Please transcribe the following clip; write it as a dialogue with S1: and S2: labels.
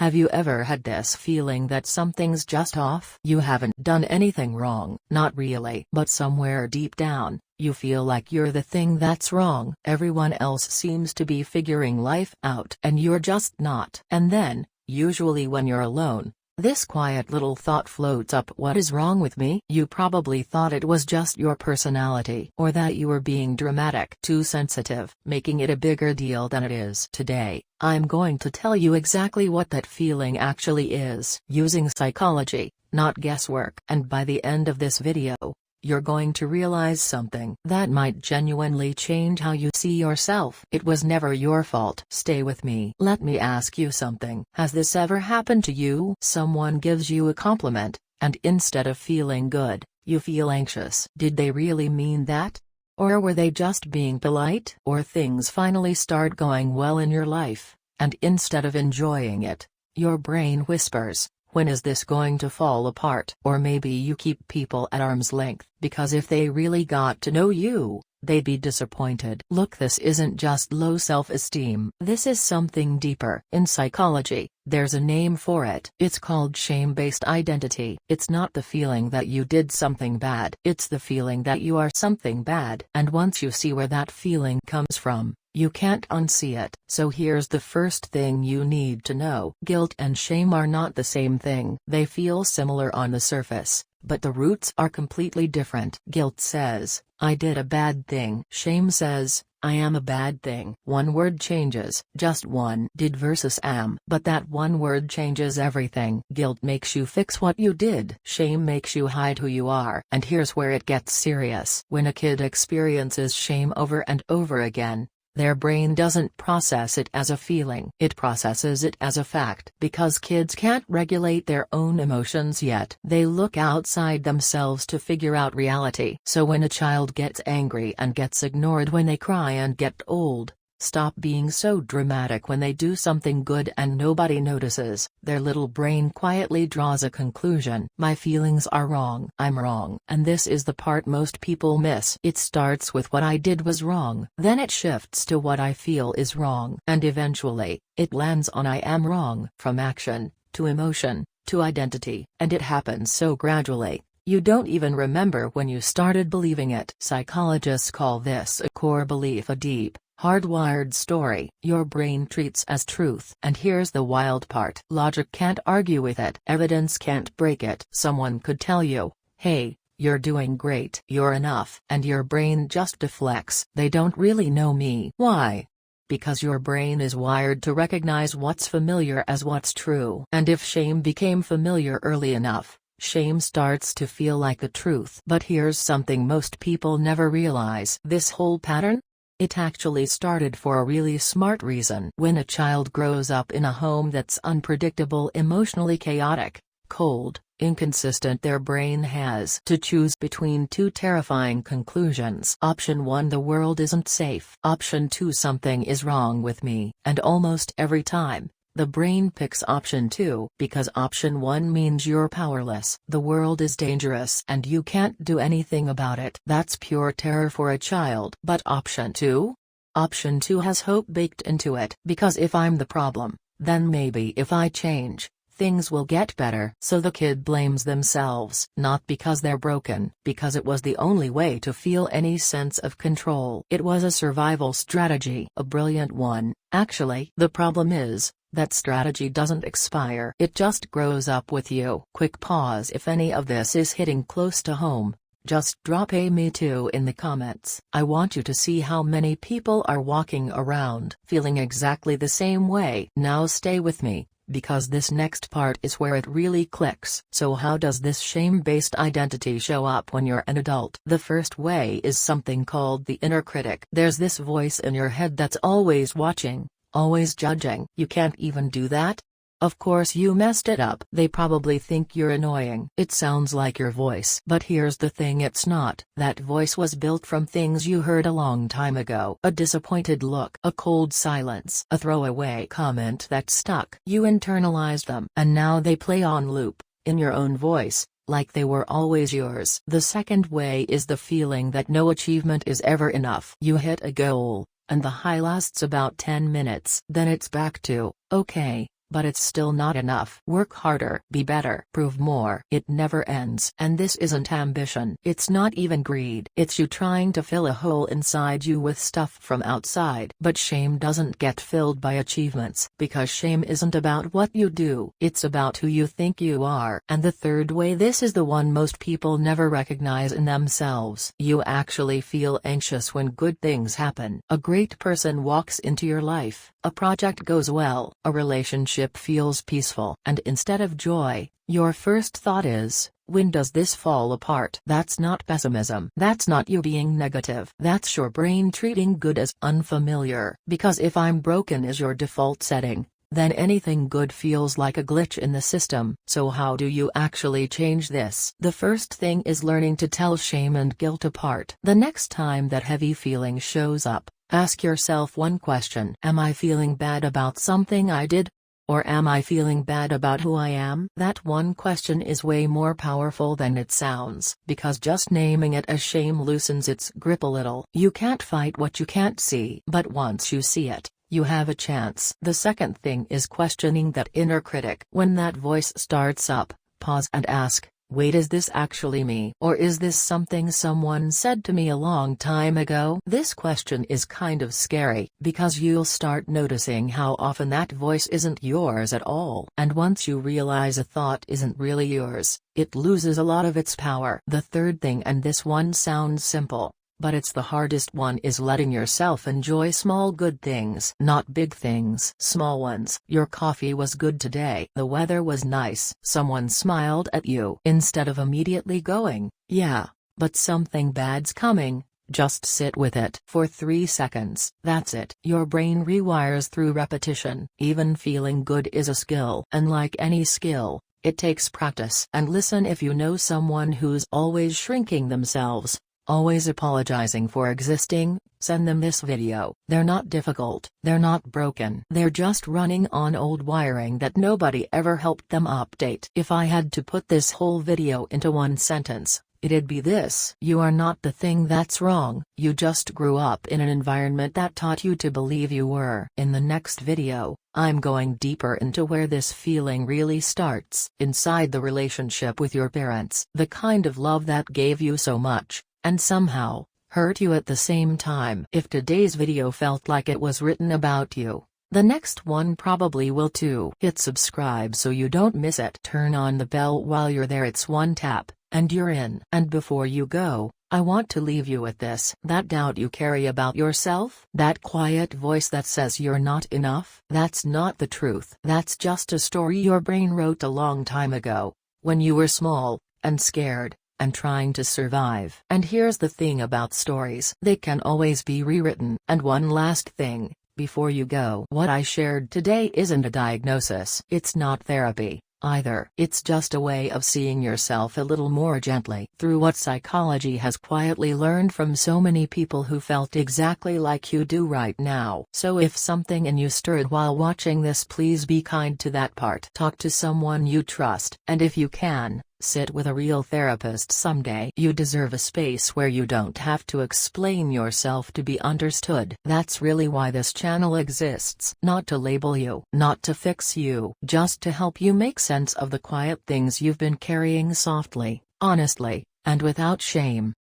S1: Have you ever had this feeling that something's just off? You haven't done anything wrong, not really, but somewhere deep down, you feel like you're the thing that's wrong. Everyone else seems to be figuring life out and you're just not. And then, usually when you're alone, this quiet little thought floats up: what is wrong with me? You probably thought it was just your personality, or that you were being dramatic, too sensitive, making it a bigger deal than it is. Today, I'm going to tell you exactly what that feeling actually is, using psychology, not guesswork. And by the end of this video, you're going to realize something that might genuinely change how you see yourself. It was never your fault. Stay with me. Let me ask you something. Has this ever happened to you? Someone gives you a compliment, and instead of feeling good, you feel anxious. Did they really mean that? Or were they just being polite? Or things finally start going well in your life, and instead of enjoying it, your brain whispers, when is this going to fall apart? Or maybe you keep people at arm's length, because if they really got to know you, they'd be disappointed. Look, this isn't just low self-esteem. This is something deeper. In psychology, there's a name for it. It's called shame-based identity. It's not the feeling that you did something bad. It's the feeling that you are something bad. And once you see where that feeling comes from, you can't unsee it. So here's the first thing you need to know. Guilt and shame are not the same thing. They feel similar on the surface, but the roots are completely different. Guilt says, I did a bad thing. Shame says, I am a bad thing. One word changes, just one. Did versus am. But that one word changes everything. Guilt makes you fix what you did. Shame makes you hide who you are. And here's where it gets serious. When a kid experiences shame over and over again, their brain doesn't process it as a feeling. It processes it as a fact. Because kids can't regulate their own emotions yet, they look outside themselves to figure out reality. So when a child gets angry and gets ignored when they cry and get old, stop being so dramatic when they do something good and nobody notices, their little brain quietly draws a conclusion. My feelings are wrong. I'm wrong. And this is the part most people miss. It starts with what I did was wrong. Then it shifts to what I feel is wrong. And eventually, it lands on I am wrong. From action, to emotion, to identity. And it happens so gradually, you don't even remember when you started believing it. Psychologists call this a core belief, a deep, hardwired story your brain treats as truth. And here's the wild part. Logic can't argue with it. Evidence can't break it. Someone could tell you, hey, you're doing great. You're enough. And your brain just deflects. They don't really know me. Why? Because your brain is wired to recognize what's familiar as what's true. And if shame became familiar early enough, shame starts to feel like the truth. But here's something most people never realize. This whole pattern? It actually started for a really smart reason. When a child grows up in a home that's unpredictable, emotionally chaotic, cold, inconsistent, their brain has to choose between two terrifying conclusions. Option 1, the world isn't safe. Option 2, something is wrong with me. And almost every time, the brain picks option 2, because option 1 means you're powerless. The world is dangerous and you can't do anything about it. That's pure terror for a child. But option 2? Option 2 has hope baked into it. Because if I'm the problem, then maybe if I change, things will get better. So the kid blames themselves, not because they're broken, because it was the only way to feel any sense of control. It was a survival strategy. A brilliant one, actually. The problem is, that strategy doesn't expire. It just grows up with you. Quick pause. If any of this is hitting close to home, just drop a me too in the comments. I want you to see how many people are walking around feeling exactly the same way. Now stay with me, because this next part is where it really clicks. So how does this shame-based identity show up when you're an adult? The first way is something called the inner critic. There's this voice in your head that's always watching, always judging. You can't even do that? Of course you messed it up. They probably think you're annoying. It sounds like your voice. But here's the thing, it's not. That voice was built from things you heard a long time ago. A disappointed look, a cold silence, a throwaway comment that stuck. You internalized them. And now they play on loop, in your own voice, like they were always yours. The second way is the feeling that no achievement is ever enough. You hit a goal, and the high lasts about 10 minutes. Then it's back to, okay, but it's still not enough. Work harder, be better, prove more. It never ends. And this isn't ambition. It's not even greed. It's you trying to fill a hole inside you with stuff from outside. But shame doesn't get filled by achievements, because shame isn't about what you do. It's about who you think you are. And the third way, this is the one most people never recognize in themselves. You actually feel anxious when good things happen. A great person walks into your life, a project goes well, a relationship feels peaceful, and instead of joy, your first thought is, when does this fall apart? That's not pessimism. That's not you being negative. That's your brain treating good as unfamiliar. Because if I'm broken is your default setting, then anything good feels like a glitch in the system. So how do you actually change this? The first thing is learning to tell shame and guilt apart. The next time that heavy feeling shows up, ask yourself one question. Am I feeling bad about something I did? Or am I feeling bad about who I am? That one question is way more powerful than it sounds, because just naming it as shame loosens its grip a little. You can't fight what you can't see, but once you see it, you have a chance. The second thing is questioning that inner critic. When that voice starts up, pause and ask, wait, is this actually me? Or is this something someone said to me a long time ago? This question is kind of scary, because you'll start noticing how often that voice isn't yours at all. And once you realize a thought isn't really yours, it loses a lot of its power. The third thing, and this one sounds simple, but it's the hardest one, is letting yourself enjoy small good things. Not big things. Small ones. Your coffee was good today. The weather was nice. Someone smiled at you. Instead of immediately going, yeah, but something bad's coming, just sit with it for 3 seconds. That's it. Your brain rewires through repetition. Even feeling good is a skill. And like any skill, it takes practice. And listen, if you know someone who's always shrinking themselves, always apologizing for existing, send them this video. They're not difficult, they're not broken. They're just running on old wiring that nobody ever helped them update. If I had to put this whole video into one sentence, it'd be this: you are not the thing that's wrong, you just grew up in an environment that taught you to believe you were. In the next video, I'm going deeper into where this feeling really starts. Inside the relationship with your parents. The kind of love that gave you so much, and somehow, hurt you at the same time. If today's video felt like it was written about you, the next one probably will too. Hit subscribe so you don't miss it. Turn on the bell while you're there. It's one tap, and you're in. And before you go, I want to leave you with this. That doubt you carry about yourself, that quiet voice that says you're not enough, that's not the truth. That's just a story your brain wrote a long time ago, when you were small, and scared, and trying to survive. And here's the thing about stories: they can always be rewritten. And one last thing, before you go, what I shared today isn't a diagnosis. It's not therapy, either. It's just a way of seeing yourself a little more gently, through what psychology has quietly learned from so many people who felt exactly like you do right now. So if something in you stirred while watching this, please be kind to that part. Talk to someone you trust, and if you can, sit with a real therapist someday. You deserve a space where you don't have to explain yourself to be understood. That's really why this channel exists. Not to label you, not to fix you, just to help you make sense of the quiet things you've been carrying softly, honestly, and without shame.